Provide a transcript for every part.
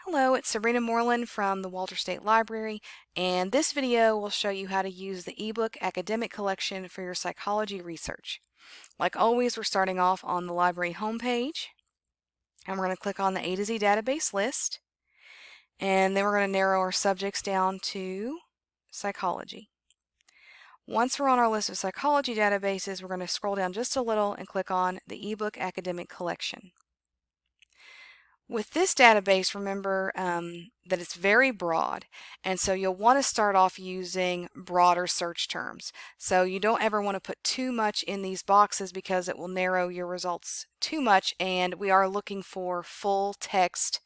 Hello, it's Sabrina Moreland from the Walter State Library, and this video will show you how to use the eBook Academic Collection for your psychology research. Like always, we're starting off on the library homepage, and we're going to click on the A to Z database list, and then we're going to narrow our subjects down to psychology. Once we're on our list of psychology databases, we're going to scroll down just a little and click on the eBook Academic Collection. With this database, remember that it's very broad, and so you'll want to start off using broader search terms. So you don't ever want to put too much in these boxes because it will narrow your results too much, and we are looking for full text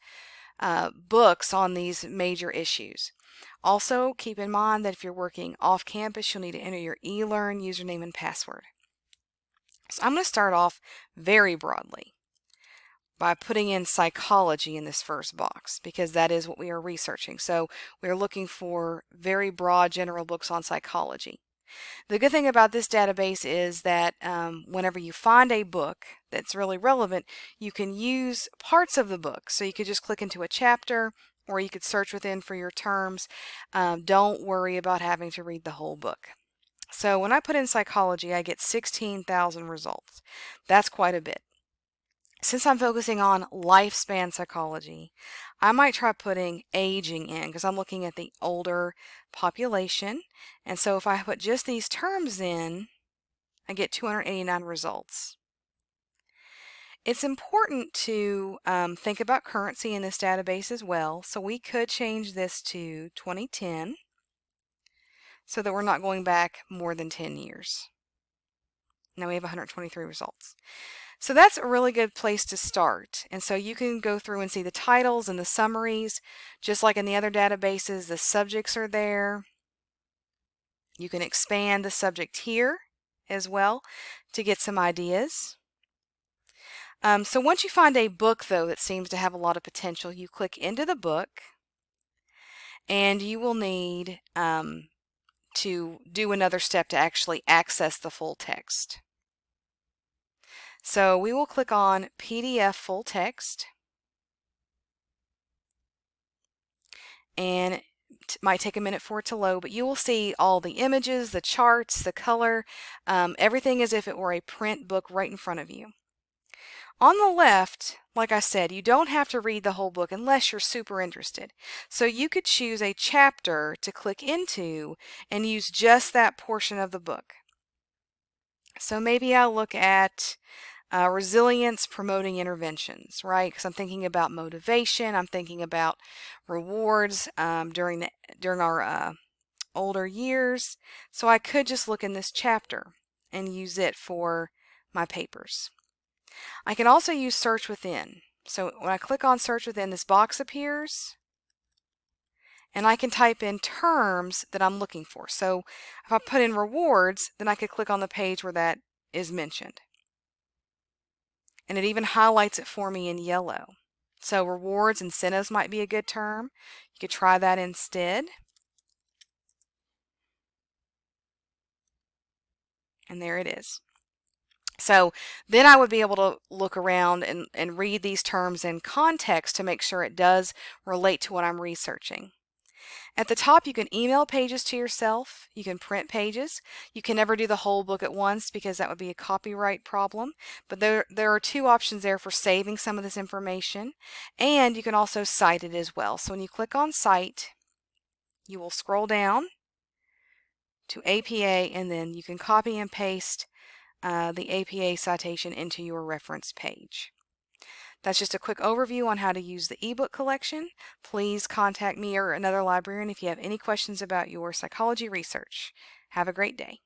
books on these major issues. Also, keep in mind that if you're working off campus, you'll need to enter your eLearn username and password. So I'm going to start off very broadly by putting in psychology in this first box because that is what we are researching. So we're looking for very broad general books on psychology. The good thing about this database is that whenever you find a book that's really relevant, you can use parts of the book. So you could just click into a chapter, or you could search within for your terms. Don't worry about having to read the whole book. So when I put in psychology, I get 16,000 results. That's quite a bit. Since I'm focusing on lifespan psychology, I might try putting aging in because I'm looking at the older population. And so if I put just these terms in, I get 289 results. It's important to think about currency in this database as well. So we could change this to 2010 so that we're not going back more than 10 years. Now we have 123 results. So that's a really good place to start. And so you can go through and see the titles and the summaries. Just like in the other databases, the subjects are there. You can expand the subject here as well to get some ideas. So once you find a book, though, that seems to have a lot of potential, you click into the book, and you will need to do another step to actually access the full text. So we will click on PDF full text, and it might take a minute for it to load, but you will see all the images, the charts, the color, everything as if it were a print book right in front of you. On the left, like I said, you don't have to read the whole book unless you're super interested. So you could choose a chapter to click into and use just that portion of the book. So maybe I'll look at resilience promoting interventions, right? Because I'm thinking about motivation, I'm thinking about rewards during our older years. So I could just look in this chapter and use it for my papers. I can also use search within. So when I click on search within, this box appears, and I can type in terms that I'm looking for. So if I put in rewards, then I could click on the page where that is mentioned. And it even highlights it for me in yellow. So rewards, incentives might be a good term. You could try that instead. And there it is. So then I would be able to look around and read these terms in context to make sure it does relate to what I'm researching. At the top, you can email pages to yourself. You can print pages. You can never do the whole book at once because that would be a copyright problem. But there are two options there for saving some of this information. And you can also cite it as well. So when you click on Cite, you will scroll down to APA, and then you can copy and paste the APA citation into your reference page. That's just a quick overview on how to use the eBook collection. Please contact me or another librarian if you have any questions about your psychology research. Have a great day.